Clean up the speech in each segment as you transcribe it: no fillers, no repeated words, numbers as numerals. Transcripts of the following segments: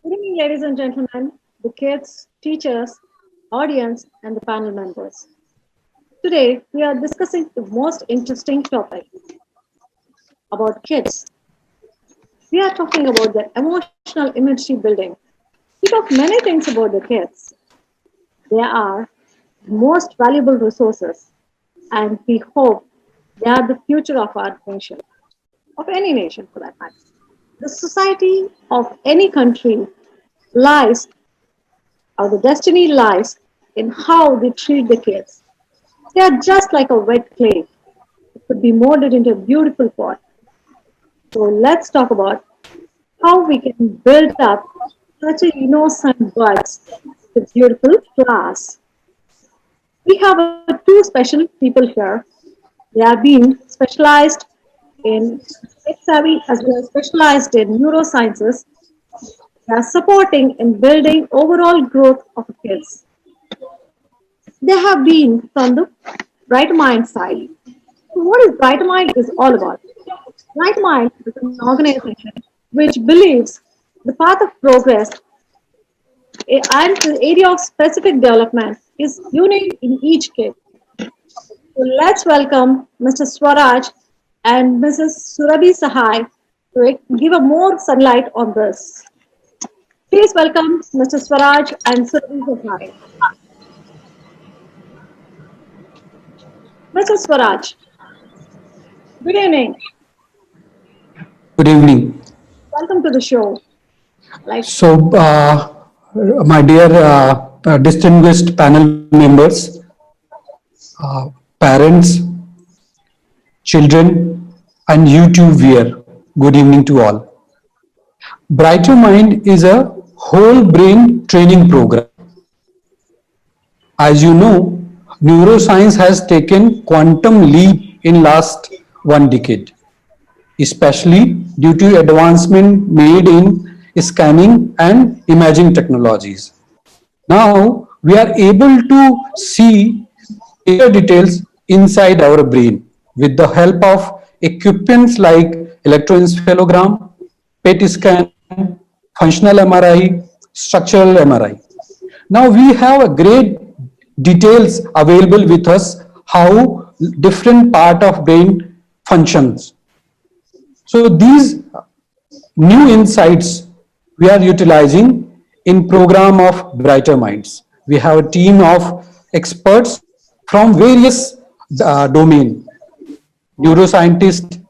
Good evening, ladies and gentlemen, the kids, teachers, audience, and the panel members. Today, we are discussing the most interesting topic about kids. We are talking about the emotional immunity building. We talk many things about the kids. They are the most valuable resources, and we hope they are the future of our nation, of any nation for that matter. The society of any country lies or the destiny lies in how they treat the kids. They are just like a wet clay. It could be molded into a beautiful pot. So let's talk about how we can build up such a innocent buds with beautiful flowers. We have two special people here. They are being specialized in tech savvy as well as specialized in neurosciences. They are supporting in building overall growth of kids. They have been from the Bright Mind side. So what is Bright Mind is all about? Bright Mind is an organization which believes the path of progress and the area of specific development is unique in each kid. So let's welcome Mr. Swaraj and Mrs. Surabhi Sahai to give a more sunlight on this. Please welcome Mr. Swaraj and Surabhi Sahai. Mr. Swaraj, good evening. Good evening. Welcome to the show. Like, So, my dear distinguished panel members, parents, children, and YouTube viewer, good evening to all. Brighter Mind is a whole brain training program. As you know, neuroscience has taken quantum leap in last 1 decade, especially due to advancement made in scanning and imaging technologies. Now we are able to see greater details inside our brain with the help of equipments like electroencephalogram, PET scan, functional MRI, structural MRI. Now we have a great details available with us how different part of brain functions. So these new insights we are utilizing in program of Brighter Minds. We have a team of experts from various domain, neuroscientists,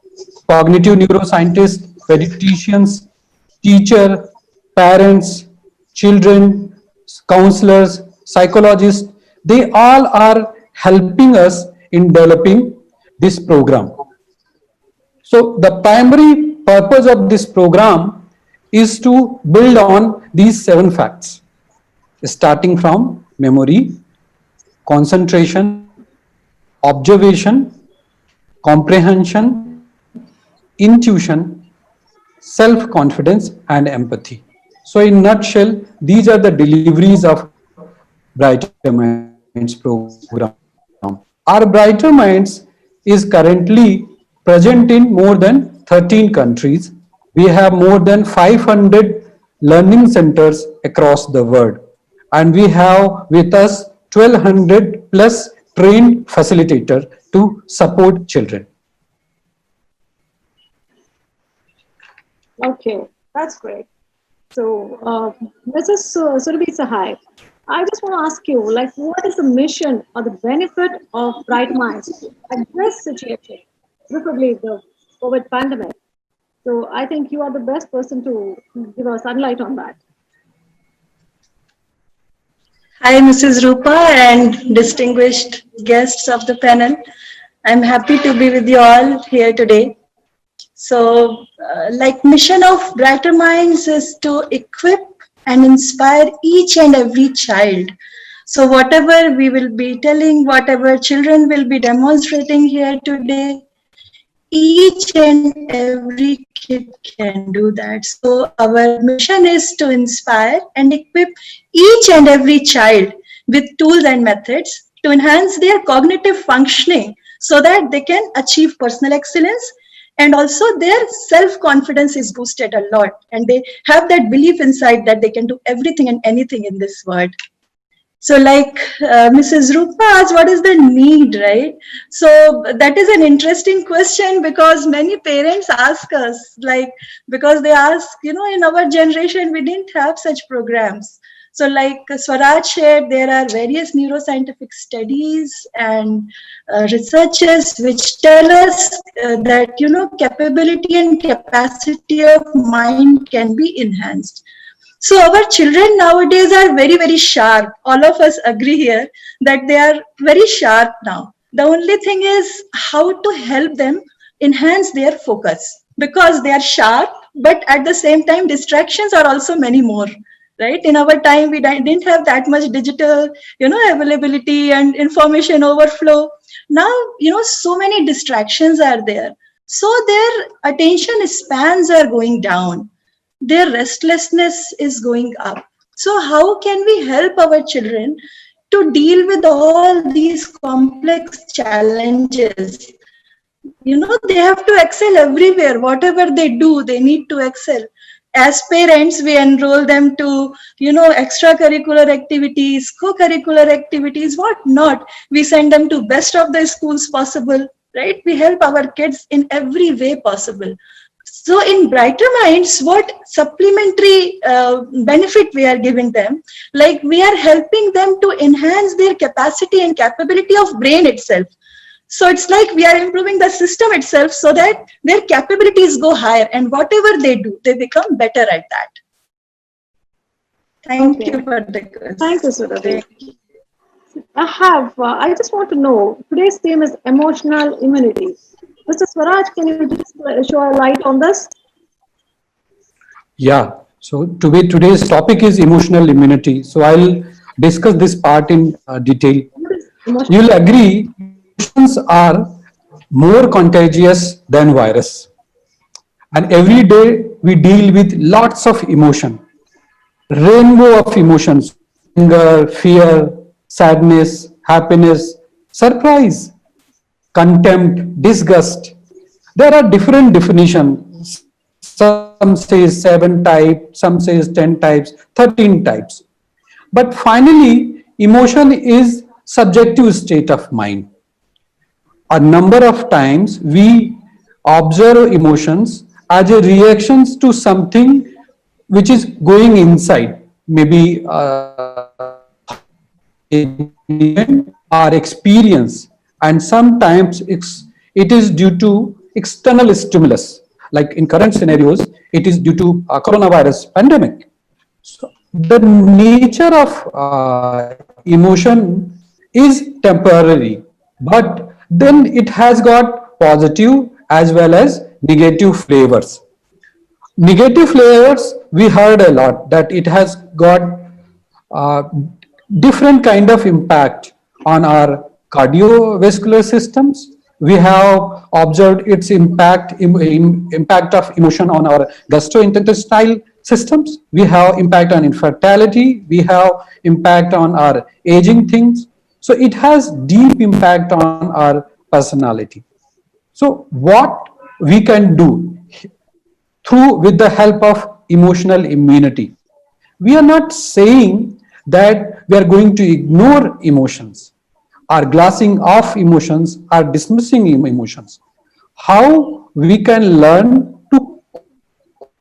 cognitive neuroscientists, pediatricians, teacher, parents, children, counselors, psychologists. They all are helping us in developing this program. So the primary purpose of this program is to build on these 7 facts, starting from memory, concentration, observation, comprehension, intuition, self-confidence, and empathy. So in nutshell, these are the deliveries of Brighter Minds program. Our Brighter Minds is currently present in more than 13 countries. We have more than 500 learning centers across the world. And we have with us 1200 plus trained facilitator to support children. okay, that's great. So, Mrs. Surabhi Sahai, I just want to ask you, like, what is the mission or the benefit of Bright Minds at this situation, preferably the COVID pandemic? So, I think you are the best person to give us sunlight on that. Hi, Mrs. Rupa and distinguished guests of the panel. I'm happy to be with you all here today. So, like mission of Brighter Minds is to equip and inspire each and every child. So whatever we will be telling, whatever children will be demonstrating here today, each and every kid can do that. So our mission is to inspire and equip each and every child with tools and methods to enhance their cognitive functioning so that they can achieve personal excellence and also their self-confidence is boosted a lot, and they have that belief inside that they can do everything and anything in this world. So like Mrs. Rupa asked, what is the need, right? So that is an interesting question, because many parents ask us, like, because they ask, in our generation, we didn't have such programs. So like Swaraj shared, there are various neuroscientific studies and researches which tell us that, capability and capacity of mind can be enhanced. So our children nowadays are very, very sharp. All of us agree here that they are very sharp now. The only thing is how to help them enhance their focus, because they are sharp, but at the same time, distractions are also many more. Right? In our time, we didn't have that much digital, availability and information overflow. Now, so many distractions are there. So their attention spans are going down. Their restlessness is going up. So how can we help our children to deal with all these complex challenges? They have to excel everywhere. Whatever they do, they need to excel. As parents, we enroll them to, extracurricular activities, co-curricular activities, what not. We send them to best of the schools possible, right? We help our kids in every way possible. So in Brighter Minds, what supplementary benefit we are giving them? Like, we are helping them to enhance their capacity and capability of brain itself. So it's like we are improving the system itself so that their capabilities go higher, and whatever they do, they become better at that. Thank you for the question. Thank you, Surabhi. I just want to know, today's theme is emotional immunity. Mr. Swaraj, can you just show a light on this? Yeah. So today's topic is emotional immunity. So I'll discuss this part in detail. You'll agree, emotions are more contagious than virus. And every day we deal with lots of emotion. Rainbow of emotions: anger, fear, sadness, happiness, surprise, contempt, disgust. There are different definitions. Some says 7 types, some says 10 types, 13 types. But finally, emotion is subjective state of mind. A number of times we observe emotions as a reactions to something which is going inside, maybe our experience, and sometimes it is due to external stimulus. Like in current scenarios, it is due to coronavirus pandemic. So the nature of emotion is temporary, but then it has got positive as well as negative flavors. Negative flavors, we heard a lot that it has got uh, different kind of impact on our cardiovascular systems. We have observed its impact of emotion on our gastrointestinal systems. We have impact on infertility. We have impact on our aging things. So it has deep impact on our personality. So what we can do with the help of emotional immunity? We are not saying that we are going to ignore emotions, or glassing off emotions, or dismissing emotions. How we can learn to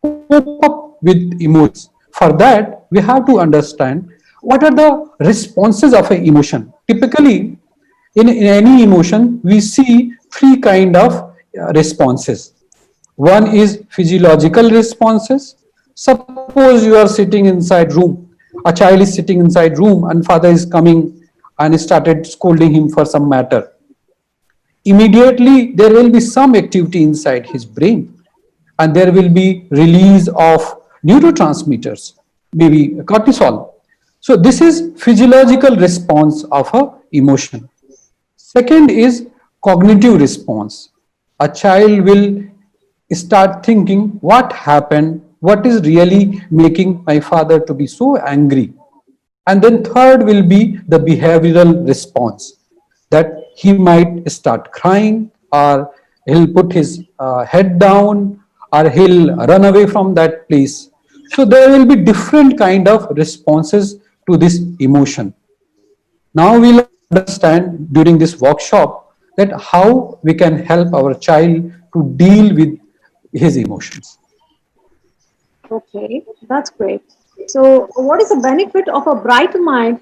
cope up with emotions? For that, we have to understand what are the responses of an emotion. Typically, in any emotion, we see 3 kind of responses. One is physiological responses. Suppose you are sitting inside room, a child is sitting inside room and father is coming and started scolding him for some matter. Immediately there will be some activity inside his brain, and there will be release of neurotransmitters, maybe cortisol. So this is physiological response of a emotion. Second is cognitive response. A child will start thinking, what happened, what is really making my father to be so angry. And then third will be the behavioral response, that he might start crying, or he'll put his head down, or he'll run away from that place. So there will be different kind of responses to this emotion. Now we'll understand during this workshop that how we can help our child to deal with his emotions. Okay, that's great. So, what is the benefit of a bright mind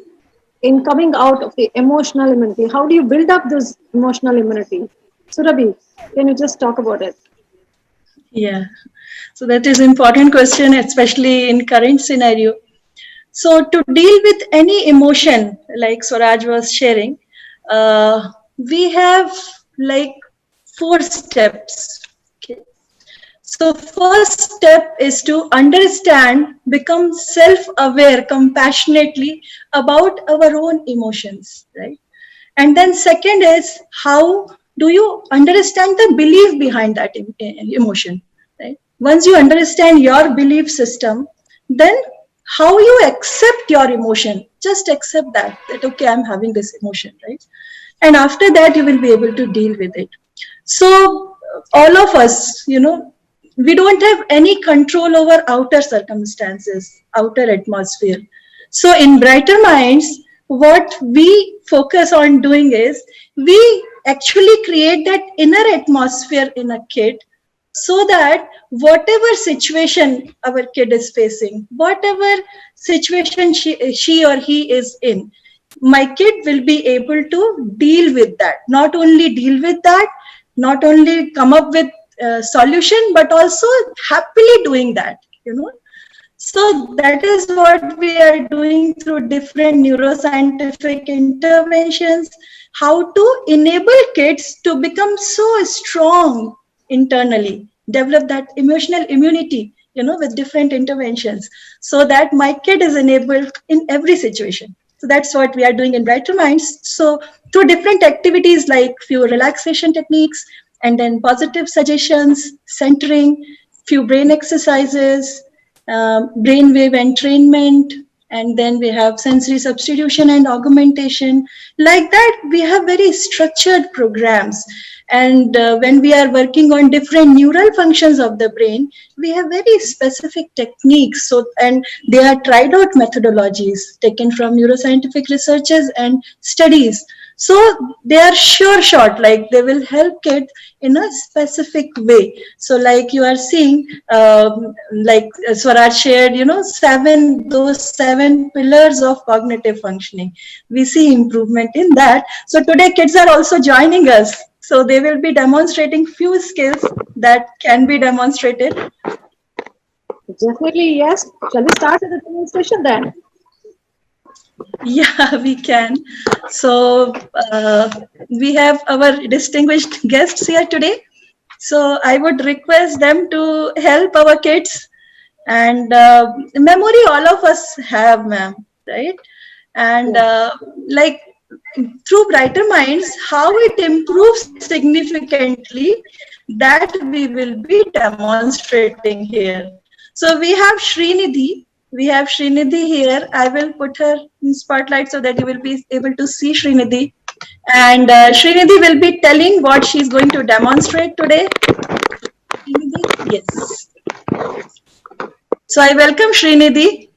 in coming out of the emotional immunity? How do you build up this emotional immunity? Surabhi, can you just talk about it? Yeah. So that is important question, especially in current scenario. So to deal with any emotion, like Swaraj was sharing, we have like 4 steps. Okay. So first step is to understand, become self-aware compassionately about our own emotions, right? And then second is, how do you understand the belief behind that emotion, right? Once you understand your belief system, then how you accept your emotion, just accept that okay, I'm having this emotion, right? And after that, you will be able to deal with it. So all of us, we don't have any control over outer circumstances, outer atmosphere. So in Brighter Minds, what we focus on doing is we actually create that inner atmosphere in a kid, so that whatever situation our kid is facing, whatever situation she or he is in, my kid will be able to deal with that. Not only deal with that, not only come up with a solution, but also happily doing that, So that is what we are doing through different neuroscientific interventions, how to enable kids to become so strong internally, develop that emotional immunity, with different interventions, so that my kid is enabled in every situation. So that's what we are doing in Brighter Minds. So through different activities like few relaxation techniques, and then positive suggestions, centering, few brain exercises, brainwave entrainment, and then we have sensory substitution and augmentation. Like that, we have very structured programs. And when we are working on different neural functions of the brain, we have very specific techniques. So, and they are tried out methodologies taken from neuroscientific researches and studies. So they are sure shot, like they will help kids in a specific way. So like you are seeing, like Swaraj shared, those 7 pillars of cognitive functioning. We see improvement in that. So today kids are also joining us. So they will be demonstrating few skills that can be demonstrated. Definitely, yes. Shall we start with the demonstration then? Yeah, we can. So we have our distinguished guests here today. So I would request them to help our kids. And memory all of us have, ma'am, right? And like through Brighter Minds, how it improves significantly, that we will be demonstrating here. So we have Srinidhi. We have Srinidhi here. I will put her in spotlight so that you will be able to see Srinidhi. And Srinidhi will be telling what she's going to demonstrate today. Srinidhi? Yes. So I welcome Srinidhi.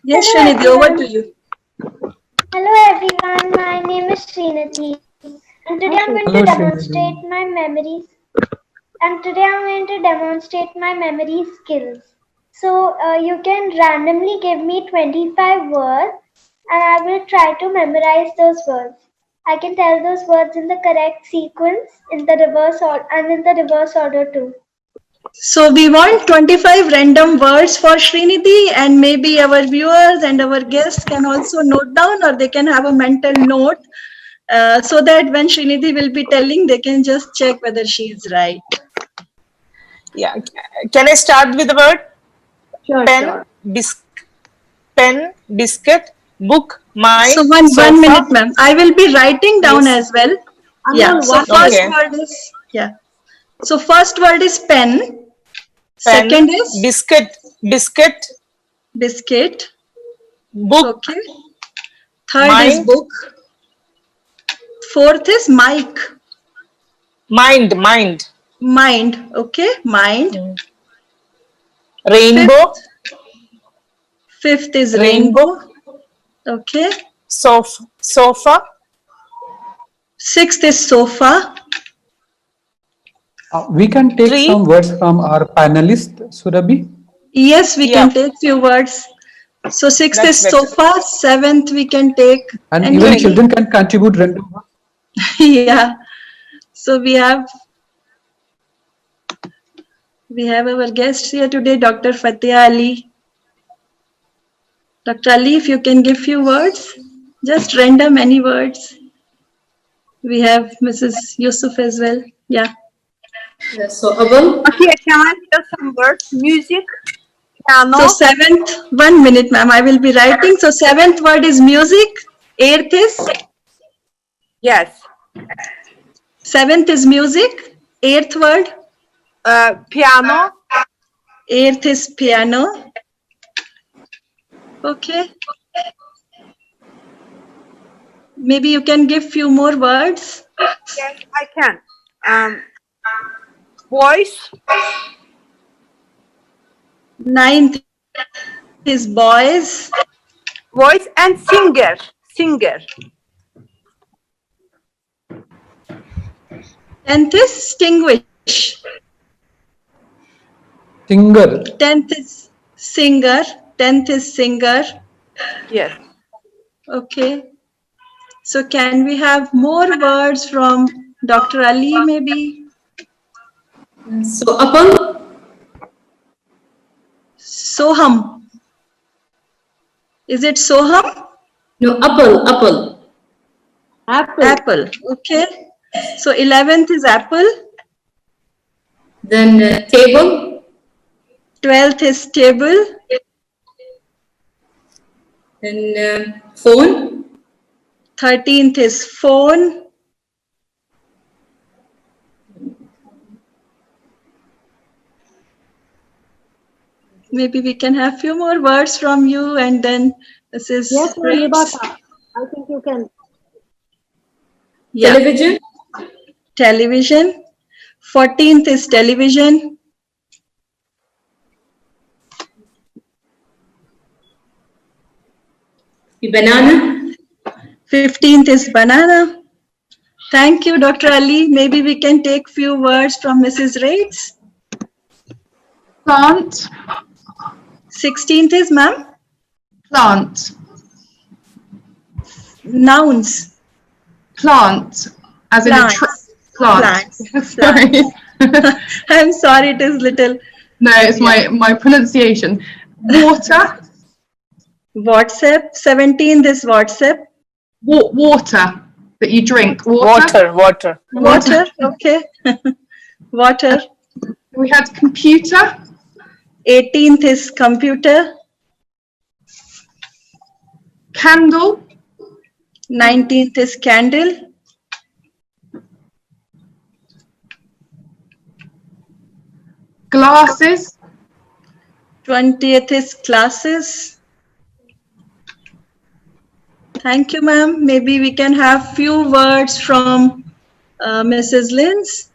Yes, Hello, Srinidhi, over everyone. to you. Hello everyone, my name is Srinidhi and today I'm going Hello, to Srinidhi. demonstrate my memories memory skills. So you can randomly give me 25 words and I will try to memorize those words. I can tell those words in the correct sequence, in the reverse order and in the reverse order too. So we want 25 random words for Srinidhi, and maybe our viewers and our guests can also note down, or they can have a mental note, so that when Srinidhi will be telling, they can just check whether she is right. Yeah. Can I start with the word? Sure, Pen, sure. pen, biscuit, book, mind, So one sofa. minute, ma'am. I will be writing down Yes. as well. Anmol, Yeah. So one first Okay. word is, yeah. So first word is pen. Pen, Second is biscuit, biscuit. book, Okay. Third is mind, book. Fourth is mic. Mind, mind. Mind. Okay, mind. Rainbow. Fifth is Rainbow. rainbow. Okay. Sofa. Sixth is sofa. We can take Tree. some words from our panelist, Surabhi. Yes, we Yeah. can take few words. So sixth That's is better. sofa. Seventh we can take. And any- even children can contribute random words. Yeah. So we have our guest here today, Dr. Fateh Ali. Dr. Ali, if you can give few words, just random any words. We have Mrs. Yusuf as well. Yeah. So Abel, Okay, can I tell some words? Music, piano, So seventh, 1 minute, ma'am. I will be writing. So seventh word is music. Eighth is yes. seventh is music. Eighth word. Piano, Eighth is piano. Okay. Maybe you can give few more words. yes, I can. Voice, Ninth is boys. voice and singer, singer. 10th is extinguish. Singer. 10th is singer. 10th is singer. Yes. Okay. So can we have more words from Dr. Ali maybe? so Apple, Soham. Is it Soham? no apple, Apple. Apple. Okay. So 11th is apple. then table, 12th is table. then phone, 13th is phone. Maybe we can have few more words from you and then this is Yes, great. Nibata. I think you can. Yeah. television, Television. 14th is television. banana, 15th is banana. Thank you, Dr. Ali. Maybe we can take few words from Mrs. Rates. Plant, 16th is ma'am. plant, Nouns. plant, as in a plant. Plants. Sorry. I'm sorry, it is little. No, it's my pronunciation. Water, WhatsApp. 17th is WhatsApp. water that you drink. Water. Water. Water. Okay. Water. We had computer, 18th is computer. candle, 19th is candle. glasses, 20th is classes. Thank you, ma'am. Maybe we can have few words from Mrs. Linz.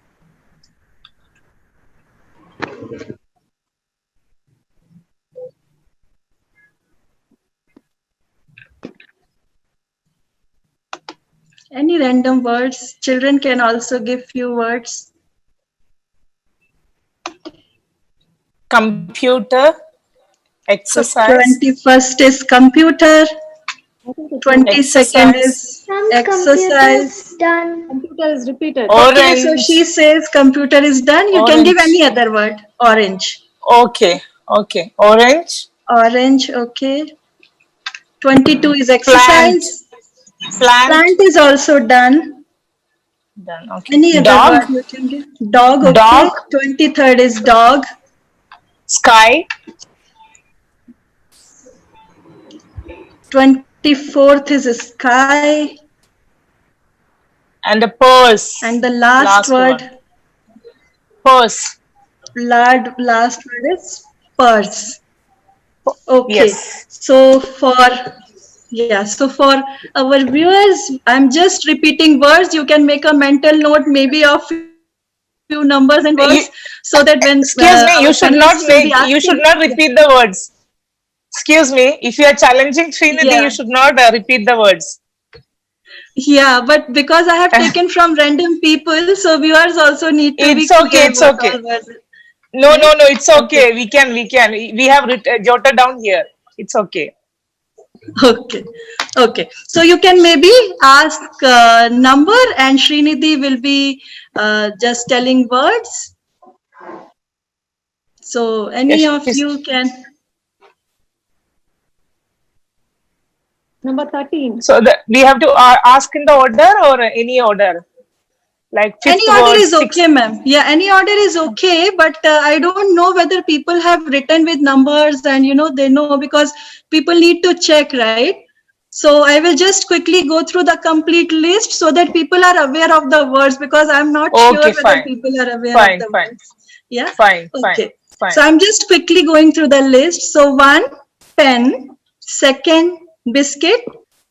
Any random words? Children can also give few words. Computer. Exercise. 21st is computer. 22nd is Some exercise. computers done. Computer is repeated. Okay, so Orange. she says computer is done. You can give Orange. any other word. Orange. Okay. Orange. Orange, okay. 22 is exercise. Plant. Plant is also done. Done. Okay. Any other Dog. word you can give? Dog, okay. Dog. 23rd is dog. Sky. 24th is sky. And a purse. And the last word, Purse. last word is purse. Okay. Yes. So for our viewers, I'm just repeating words. You can make a mental note maybe of few numbers and words so that when excuse me, you our should not panelists will be make, you should asking- not repeat the words. Excuse me, if you are challenging Srinidhi, Yeah. you should not repeat the words. Yeah, but because I have taken from random people, so viewers also need to be It's okay, clear it's what okay. all words. No, Right? no, no, it's okay. Okay. We can. We have jotted down here. It's okay. Okay, okay. So you can maybe ask number and Srinidhi will be just telling words. So any Yes, of she's- you can. Number 13. So we have to ask in the order or any order, like fifth Any order word, is sixth. okay, ma'am. Yeah, any order is okay, but I don't know whether people have written with numbers and they know, because people need to check, right? So I will just quickly go through the complete list so that people are aware of the words, because I'm not sure Okay, whether fine. people are aware Fine, of the fine. words. Yeah. Fine, fine, Okay. fine. So I'm just quickly going through the list. So 1, pen. Second, biscuit.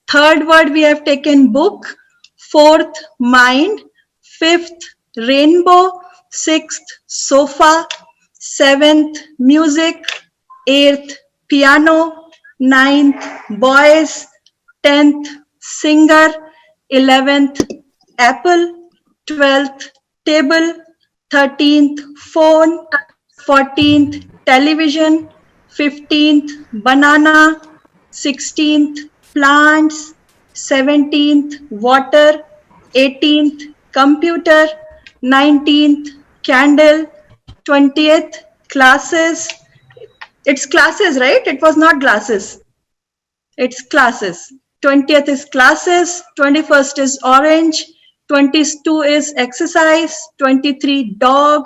Third word we have taken book. Fourth, mind. Fifth, rainbow. Sixth, sofa. Seventh, music. Eighth, piano. Ninth, boys. 10th, singer. 11th, apple. 12th, table. 13th, phone. 14th, television. 15th, banana. 16th, plants. 17th, water. 18th, computer. 19th, candle. 20th, classes. It's classes, right? It was not glasses. It's classes. 20th is classes. 21st is orange. 22 is exercise. 23 dog.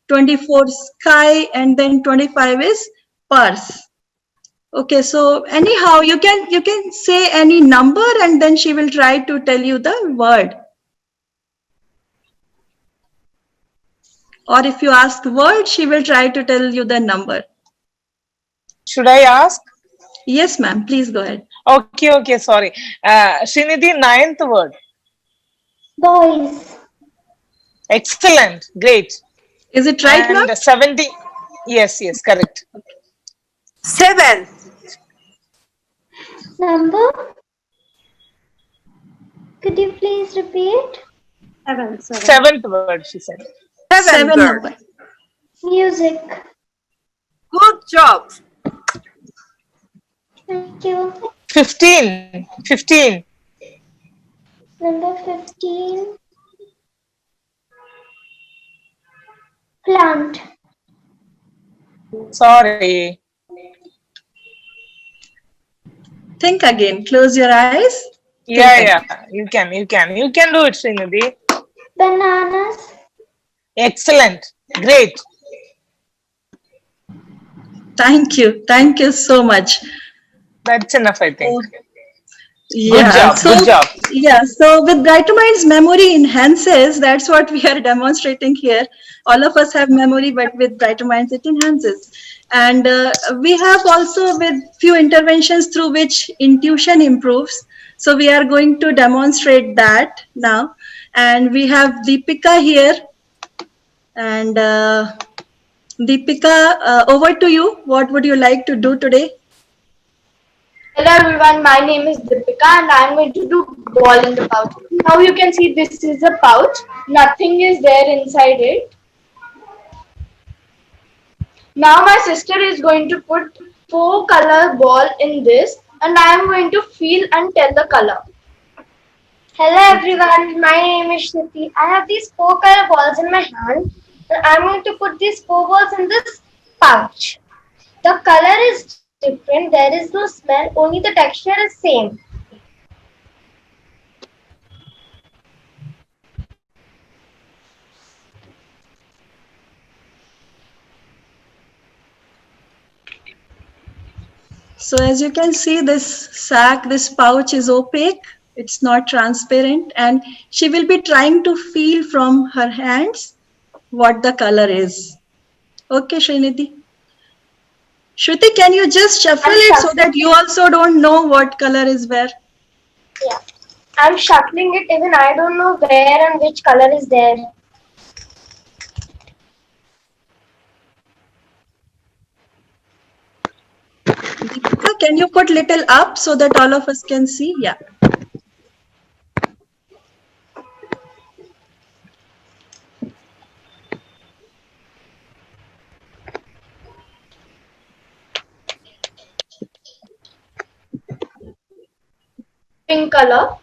24 sky, and then 25 is purse. Okay, so anyhow, you can say any number and then she will try to tell you the word. Or if you ask word, she will try to tell you the number. Should I ask? Yes, ma'am. Please go ahead. Okay, okay, sorry. Srinidhi, ninth word. Boys. Excellent, great. Is it right, ma'am? And 70. Yes, yes, correct. 7. Number? Could you please repeat? 7. Seventh word, she said. 7 7 word. number. Music. Good job. Thank you. 15. 15. Number 15. Plant. Sorry. Think again. Close your eyes. Yeah, Think yeah. You can do it, Srinidhi. Bananas. Excellent. Great. Thank you. Thank you so much. That's enough, I think. Yeah. job, So, good job. Yeah. So with Brighter Minds, memory enhances. That's what we are demonstrating here. All of us have memory, but with Brighter Minds, it enhances. And we have also with few interventions through which intuition improves. So we are going to demonstrate that now. And we have Deepika here. And Deepika, over to you. What would you like to do today? Hello everyone, my name is Deepika and I am going to do ball in the pouch. Now you can see this is a pouch, nothing is there inside it. Now my sister is going to put 4-color ball in this and I am going to feel and tell the color. Hello everyone, my name is Shruti. I have these 4-color balls in my hand and I'm going to put these 4 balls in this pouch. The color is different, there is no smell, only the texture is same. So as you can see, this sack, this pouch is opaque. It's not transparent, and she will be trying to feel from her hands what the color is. Okay, Srinidhi. Shruti, can you just shuffle it so that you also don't know what color is where? Yeah, I'm shuffling it, even I don't know where and which color is there. can you put little up so that all of us can see? Yeah. Pink color.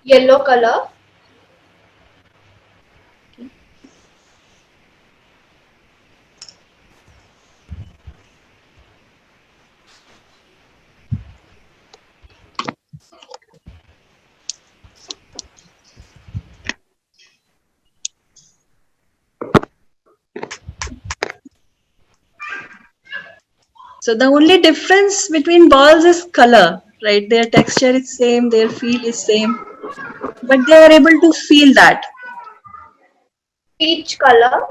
Yellow color. So the only difference between balls is color, right? Their texture is same, their feel is same, but they are able to feel that. Peach color.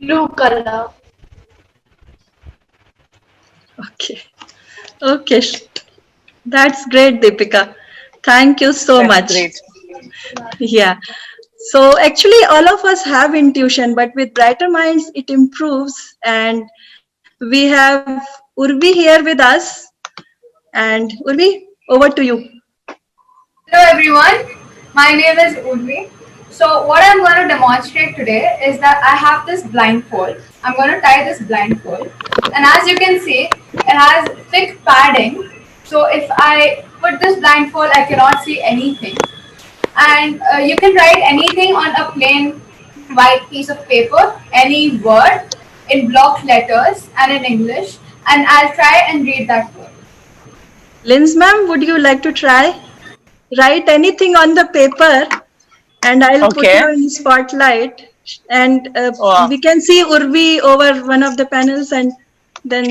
Blue color. Okay. Okay. That's great, Deepika. Thank you so much. Great. Yeah. So actually all of us have intuition, but with Brighter Minds, it improves. And we have Urvi here with us. And Urvi, over to you. Hello everyone, my name is Urvi. So what I'm going to demonstrate today is that I have this blindfold. I'm going to tie this blindfold, and as you can see, it has thick padding. So if I put this blindfold, I cannot see anything. And you can write anything on a plain white piece of paper, any word in block letters and in English, and I'll try and read that word. Linz ma'am, would you like to try? Write anything on the paper and I'll put you in spotlight, and we can see Urvi over one of the panels, and then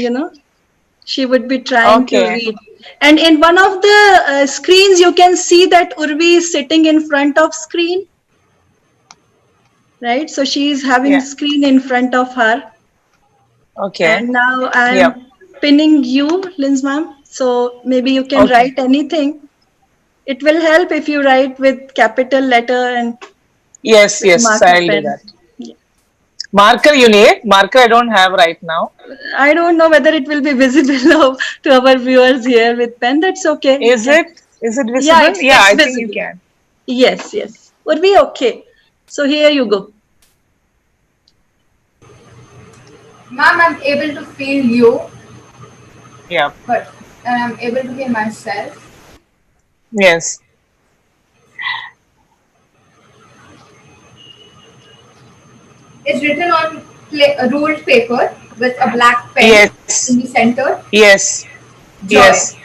she would be trying to read. And in one of the screens you can see that Urvi is sitting in front of screen, right? So she is having screen in front of her. Okay. And now I'm pinning you, Linz ma'am, so maybe you can write anything. It will help if you write with capital letter and yes, I'll do that. Yeah. Marker you need? Marker I don't have right now. I don't know whether it will be visible to our viewers here with pen. That's okay. Is it visible? Yeah, it's I visible. think you can. Yes. Would be okay. So here you go. Ma'am, I'm able to feel you. Yeah. But I'm able to feel myself. Yes. It's written on ruled paper with a black pen in the center. Yes. Joy. Yes.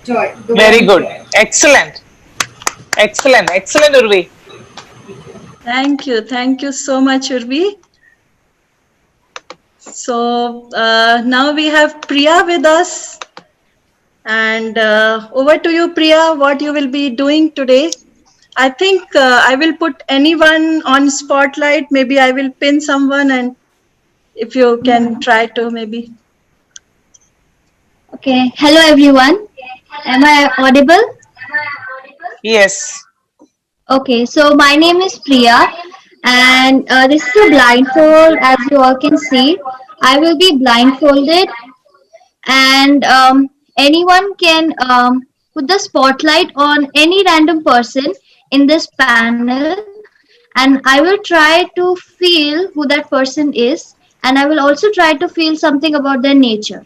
Joy. Very good. Joy. Excellent, Urvi. Thank you so much, Urvi. So now we have Priya with us. And over to you, Priya, what you will be doing today. I think I will put anyone on spotlight. Maybe I will pin someone, and if you can try to maybe. Okay. Hello, everyone. Am I audible? Yes. Okay. So my name is Priya, and this is a blindfold. As you all can see, I will be blindfolded, and anyone can put the spotlight on any random person in this panel, and I will try to feel who that person is, and I will also try to feel something about their nature.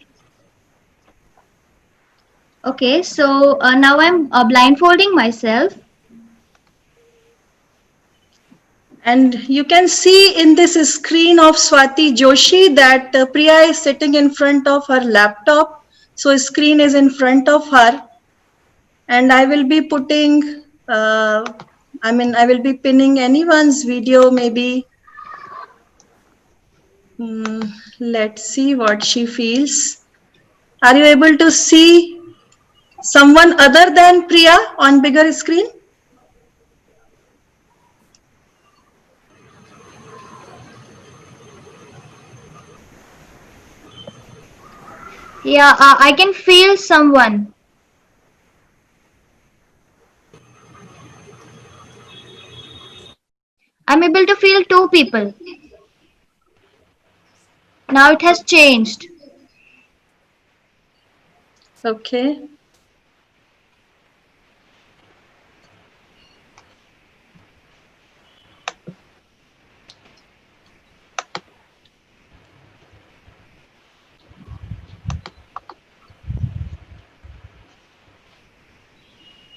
Okay, so now I'm blindfolding myself. And you can see in this screen of Swati Joshi that Priya is sitting in front of her laptop. So screen is in front of her. And I will be putting I mean, I will be pinning anyone's video, maybe. Let's see what she feels. Are you able to see someone other than Priya on bigger screen? Yeah, I can feel someone. I'm able to feel two people. Now it has changed. Okay.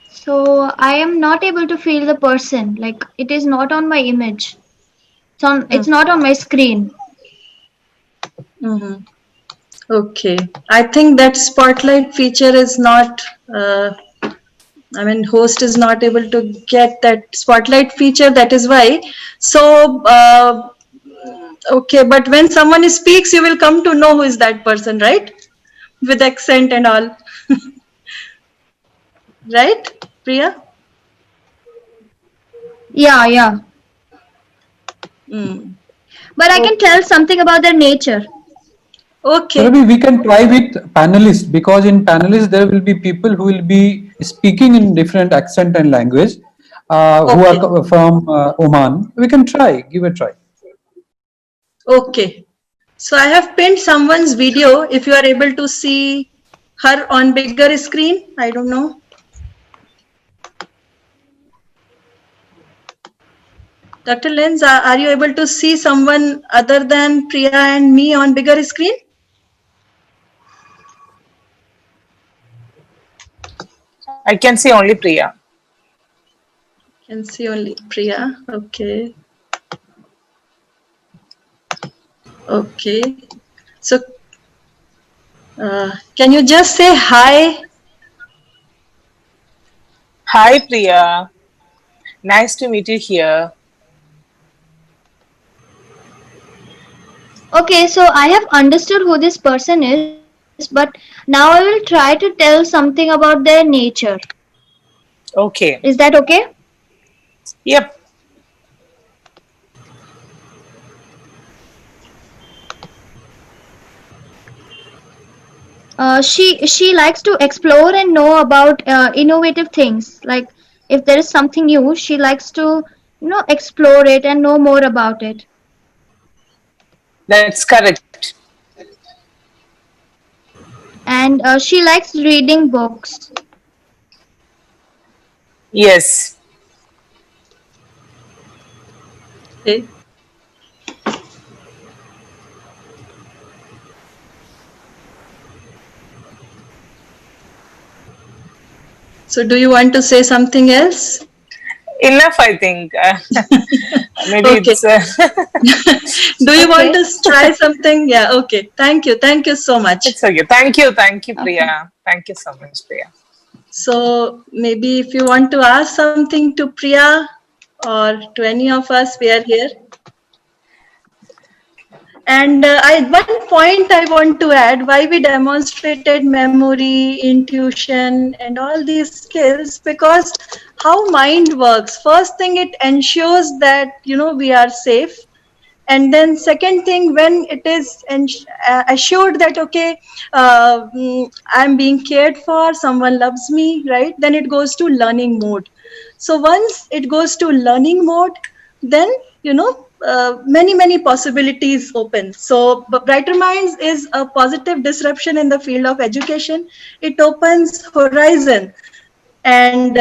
So I am not able to feel the person. Like it is not on my image. It's not on my screen. Mm-hmm. Okay. I think that spotlight feature is not, I mean, host is not able to get that spotlight feature. That is why. So, okay. But when someone speaks, you will come to know who is that person, right? With accent and all. Right, Priya? Yeah. But I can tell something about their nature. Okay. Maybe we can try with panelists, because in panelists there will be people who will be speaking in different accent and language, who are from Oman. We can try, give a try. Okay. So I have pinned someone's video. If you are able to see her on bigger screen, I don't know. Dr. Lenz, are you able to see someone other than Priya and me on bigger screen? I can see only Priya. Can see only Priya. Okay. Okay. So, can you just say hi? Hi, Priya. Nice to meet you here. Okay, so I have understood who this person is, but now I will try to tell something about their nature. Okay. Is that okay? Yep. She likes to explore and know about innovative things. Like if there is something new, she likes to explore it and know more about it. That's correct. And she likes reading books. Yes. Okay. So do you want to say something else? Enough, I think. Maybe okay. It's... Do you want to try something? Yeah, okay. Thank you. Thank you so much. It's okay. Thank you, Priya. Thank you so much, Priya. So maybe if you want to ask something to Priya or to any of us, we are here. And one point I want to add, why we demonstrated memory, intuition, and all these skills, because how mind works. First thing, it ensures that, we are safe. And then second thing, when it is assured that, okay, I'm being cared for, someone loves me, right? Then it goes to learning mode. So once it goes to learning mode, then, many possibilities open. So Brighter Minds is a positive disruption in the field of education. It opens horizon and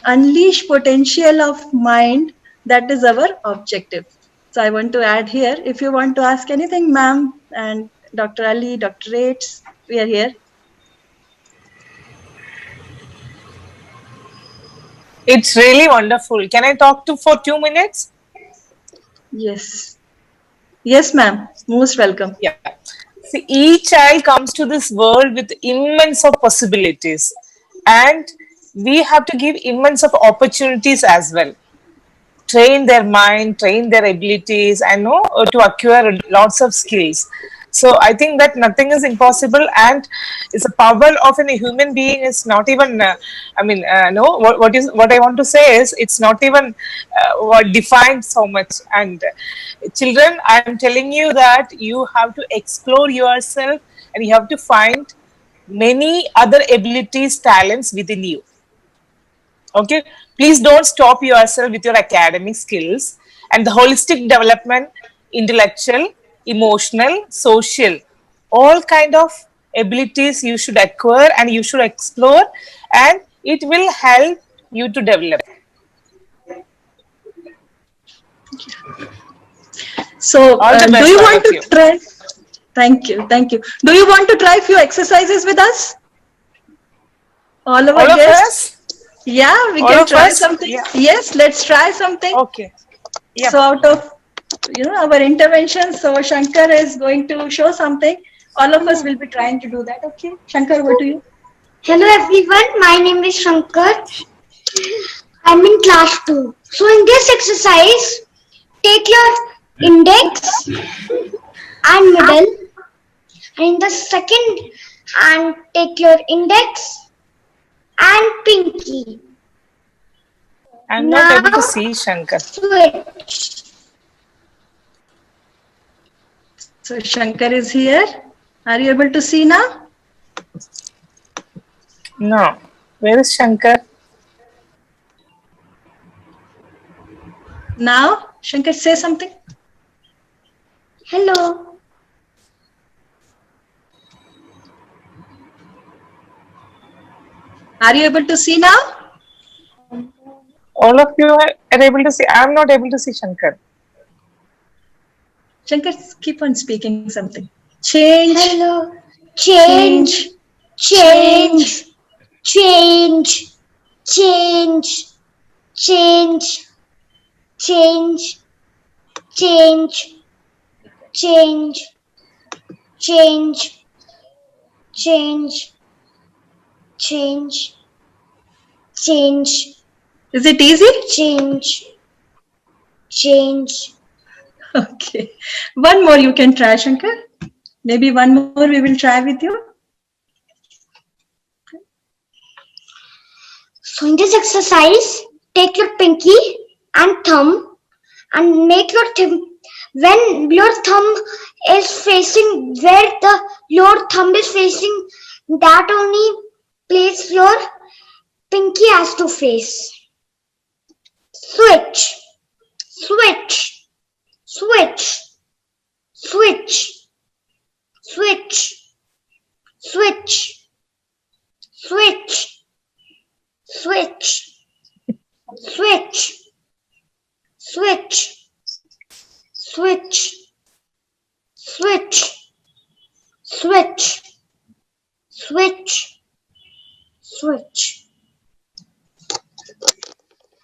unleash potential of mind. That is our objective. So I want to add here, if you want to ask anything, ma'am, and Dr. Ali, Dr. Rates, we are here. It's really wonderful. Can I talk for 2 minutes? Yes. Yes, ma'am. Most welcome. Yeah. See, each child comes to this world with immense of possibilities, and we have to give immense of opportunities as well. train their mind, train their abilities, and to acquire lots of skills. So I think that nothing is impossible, and it's a power of a human being is not even. No. What I want to say is it's not even what defined so much. And children, I am telling you that you have to explore yourself, and you have to find many other abilities, talents within you. Okay, please don't stop yourself with your academic skills, and the holistic development, intellectual, emotional, social, all kind of abilities you should acquire and you should explore, and it will help you to develop. So, All the best, do you all want of to you. try? Thank you, thank you. Do you want to try few exercises with us? All of All our of guests? us? Yeah, we All can of try us? something. Yeah. Yes, let's try something. Okay. Yep. So out of our interventions, so Shankar is going to show something. All of us will be trying to do that. Okay, Shankar, over to you. Hello everyone, my name is Shankar. I'm in class 2. So in this exercise, take your index and middle, and in the second hand take your index and pinky. I'm not able to see Shankar. Switch. So Shankar is here. Are you able to see now? No. Where is Shankar? Now, Shankar, say something. Hello. Are you able to see now? All of you are able to see. I'm not able to see Shankar. Shankar, keep on speaking something. Change. Hello. Change. Change. Change. Change. Change. Change. Change. Change. Change. Change. Change. Change. Is it easy? Change. Change. Okay. One more you can try, Shankar. Maybe one more we will try with you. So in this exercise, take your pinky and thumb and make your thumb. When your thumb is facing where the your thumb is facing, that only place your pinky has to face. Switch. Switch. Switch. Switch. Switch. Switch. Switch. Switch. Switch. Switch. Switch. Switch. Switch. Switch. Switch.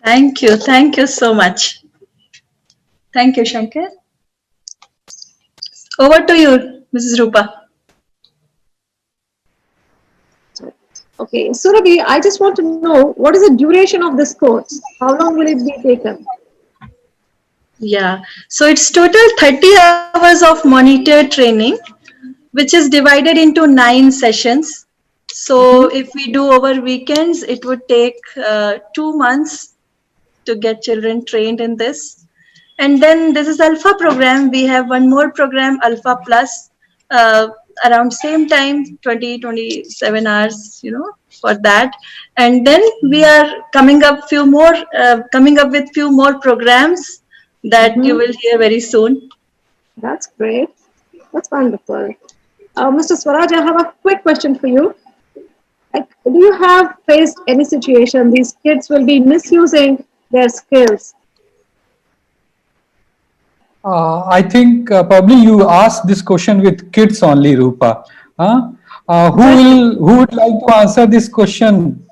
Thank you. Thank you so much. Thank you, Shankar. Over to you, Mrs. Rupa. Okay, Surabhi, I just want to know what is the duration of this course? How long will it be taken? Yeah, so it's total 30 hours of monitor training, which is divided into 9 sessions. So if we do over weekends, it would take 2 months to get children trained in this. And then this is Alpha program. We have one more program, Alpha Plus, around same time, 27 hours, for that. And then we are coming up with few more programs that you will hear very soon. That's great. That's wonderful. Mr. Swaraj, I have a quick question for you. Do you have faced any situation these kids will be misusing their skills? I think probably you asked this question with kids only, Rupa. Who would like to answer this question,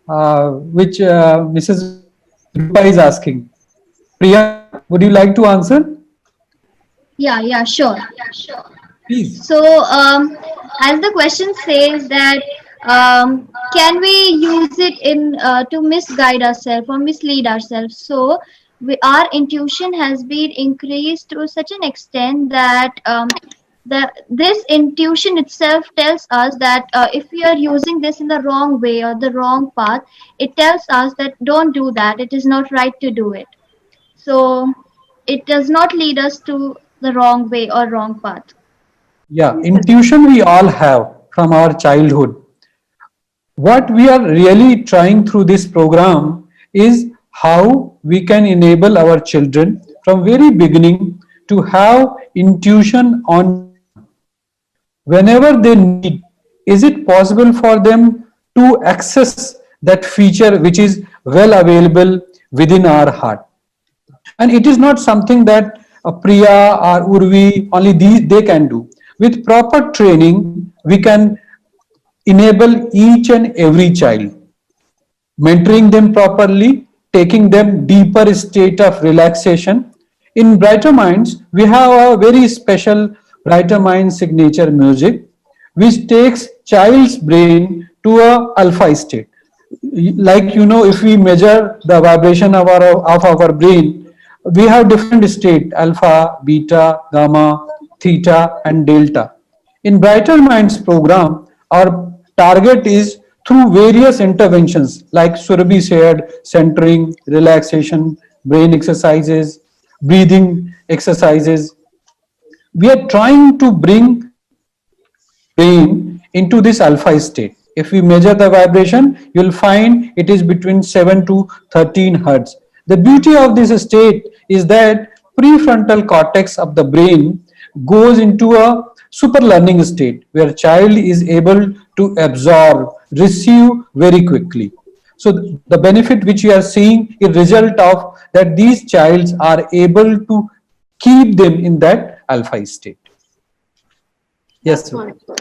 which Mrs. Rupa is asking? Priya, would you like to answer? Yeah, sure. Please. So, as the question says that, can we use it in to misguide ourselves or mislead ourselves? So, our intuition has been increased to such an extent that this intuition itself tells us that if we are using this in the wrong way or the wrong path, it tells us that don't do that. It is not right to do it. So it does not lead us to the wrong way or wrong path. Yeah, intuition we all have from our childhood. What we are really trying through this program is how we can enable our children from very beginning to have intuition on whenever they need. Is it possible for them to access that feature which is well available within our heart? And it is not something that Priya or Urvi only they can do. With proper training, we can enable each and every child, mentoring them properly, taking them deeper state of relaxation. In Brighter Minds, we have a very special Brighter Minds signature music, which takes child's brain to a alpha state. Like if we measure the vibration of our brain, we have different state: alpha, beta, gamma, theta, and delta. In Brighter Minds program, our target is through various interventions like Surabhi said, centering, relaxation, brain exercises, breathing exercises. We are trying to bring brain into this alpha state. If we measure the vibration, you'll find it is between 7 to 13 hertz. The beauty of this state is that prefrontal cortex of the brain goes into a super learning state where child is able to absorb, receive very quickly. So the benefit which you are seeing is result of that these childs are able to keep them in that alpha state. Yes, sir. Wonderful.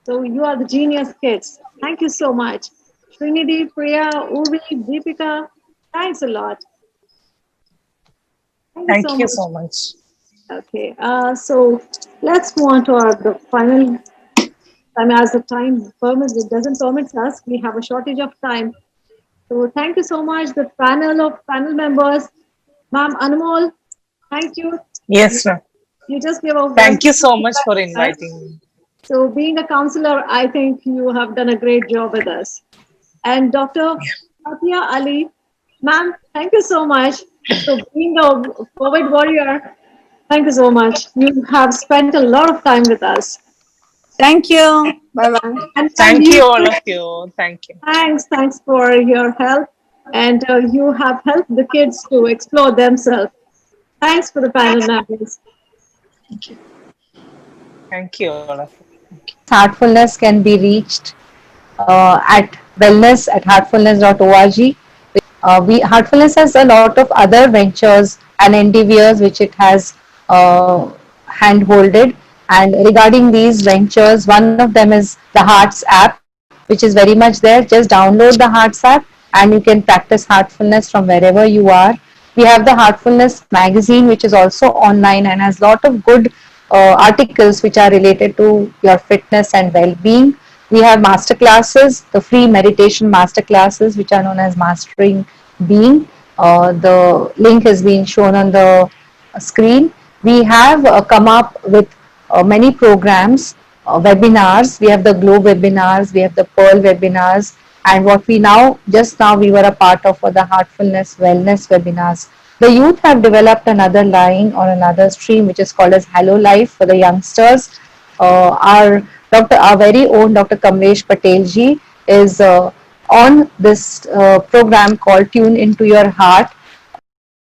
So you are the genius kids. Thank you so much. Srinidhi, Priya, Urvi, Deepika, thanks a lot. Thank you so much. Okay, so let's move on to the final. I mean, as the time permits, it doesn't permit us. We have a shortage of time. So thank you so much, the panel members. Ma'am Anmol, thank you. Yes, ma'am. You just gave a. Thank you so much for inviting me. So being a counselor, I think you have done a great job with us. And Dr. Fatia Ali, ma'am, thank you so much. So being a COVID warrior, thank you so much. You have spent a lot of time with us. Thank you. Bye-bye. And Thank you, all of you. Thank you. Thanks for your help. And you have helped the kids to explore themselves. Thanks for the panel members. Thank you. Thank you, all of you. Heartfulness can be reached at wellness@heartfulness.org. Heartfulness has a lot of other ventures and endeavors which it has handholded. And regarding these ventures, one of them is the Hearts app, which is very much there. Just download the Hearts app and you can practice heartfulness from wherever you are. We have the Heartfulness magazine, which is also online and has a lot of good articles which are related to your fitness and well-being. We have master classes, the free meditation master classes, which are known as Mastering Being. The link has been shown on the screen. We have come up with many programs, webinars. We have the Glow webinars, we have the Pearl webinars, and what we just now we were a part of the Heartfulness Wellness webinars. The youth have developed another line or another stream which is called as Hello Life for the youngsters. Our very own Dr. Kamlesh Patel ji is on this program called Tune Into Your Heart.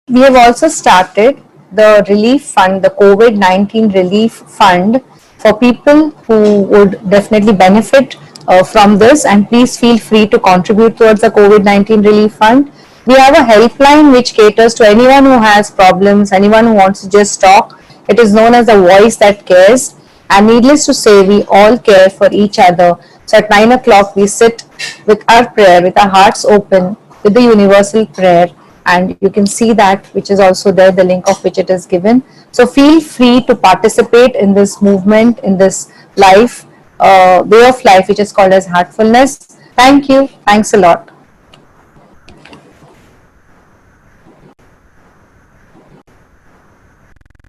We have also started the relief fund, the COVID-19 relief fund for people who would definitely benefit from this, and please feel free to contribute towards the COVID-19 relief fund. We have a helpline which caters to anyone who has problems, anyone who wants to just talk. It is known as the Voice That Cares, and needless to say, we all care for each other. So at 9 o'clock, we sit with our prayer, with our hearts open, with the universal prayer, and you can see that, which is also there, the link of which it is given. So feel free to participate in this movement, in this life, way of life, which is called as Heartfulness. Thank you. Thanks a lot.